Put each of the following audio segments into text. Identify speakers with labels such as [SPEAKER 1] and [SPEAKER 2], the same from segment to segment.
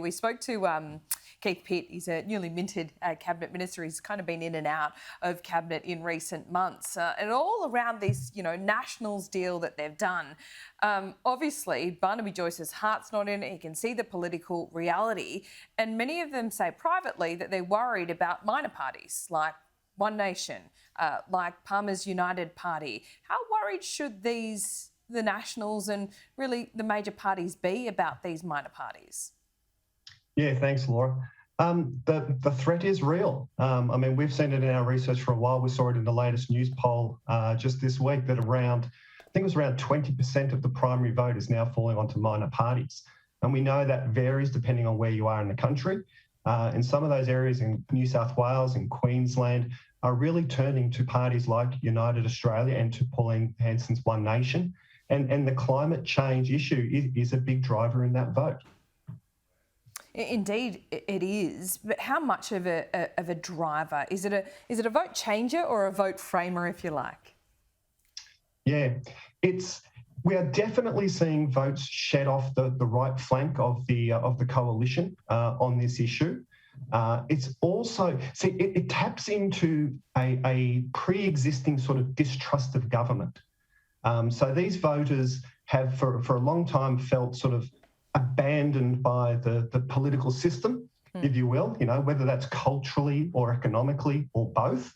[SPEAKER 1] We spoke to Keith Pitt. He's a newly minted cabinet minister. He's kind of been in and out of cabinet in recent months, and all around this, Nationals deal that they've done. Obviously, Barnaby Joyce's heart's not in it. He can see the political reality, and many of them say privately that they're worried about minor parties like One Nation, like Palmer's United Party. How worried should the Nationals and really the major parties be about these minor parties?
[SPEAKER 2] Yeah, thanks, Laura. The threat is real. We've seen it in our research for a while. We saw it in the latest news poll just this week that I think it was around 20% of the primary vote is now falling onto minor parties. And we know that varies depending on where you are in the country. In some of those areas in New South Wales and Queensland are really turning to parties like United Australia and to Pauline Hanson's One Nation. And the climate change issue is a big driver in that vote.
[SPEAKER 1] Indeed, it is. But how much of a driver is it? A vote changer or a vote framer, if you like?
[SPEAKER 2] Yeah, we are definitely seeing votes shed off the right flank of the coalition on this issue. It's also it taps into a pre-existing sort of distrust of government. So these voters have for a long time felt sort of abandoned by the political system, if you will, whether that's culturally or economically or both.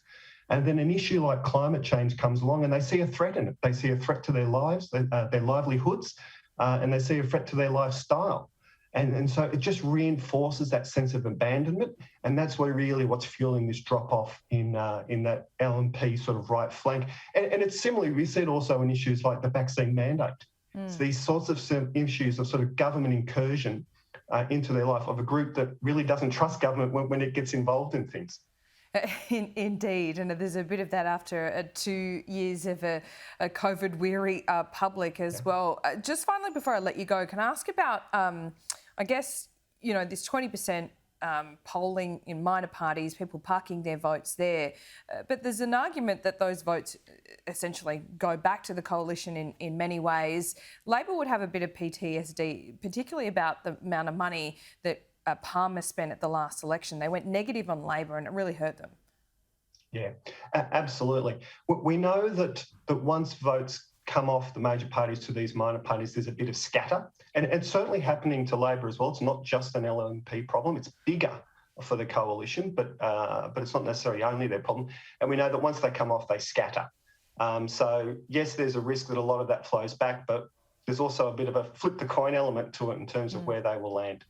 [SPEAKER 2] And then an issue like climate change comes along and they see a threat in it. They see a threat to their lives, their livelihoods, and they see a threat to their lifestyle. And so it just reinforces that sense of abandonment. And that's what's fueling this drop-off in that LNP sort of right flank. And it's similarly, we see it also in issues like the vaccine mandate. So these sorts of issues of sort of government incursion into their life of a group that really doesn't trust government when it gets involved in things.
[SPEAKER 1] Indeed, and there's a bit of that after 2 years of a COVID-weary public as well. Just finally, before I let you go, can I ask about, this 20% polling in minor parties, people parking their votes there. But there's an argument that those votes essentially go back to the coalition in many ways. Labor would have a bit of PTSD, particularly about the amount of money that Palmer spent at the last election. They went negative on Labor and it really hurt them.
[SPEAKER 2] Yeah, absolutely. We know that once votes come off the major parties to these minor parties, there's a bit of scatter. And it's certainly happening to Labor as well. It's not just an LNP problem. It's bigger for the coalition, but it's not necessarily only their problem. And we know that once they come off, they scatter. So, yes, there's a risk that a lot of that flows back, but there's also a bit of a flip the coin element to it in terms of where they will land.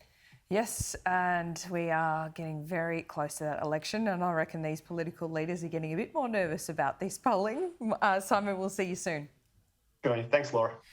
[SPEAKER 1] Yes, and we are getting very close to that election, and I reckon these political leaders are getting a bit more nervous about this polling. Simon, we'll see you soon.
[SPEAKER 2] Good on you. Thanks, Laura.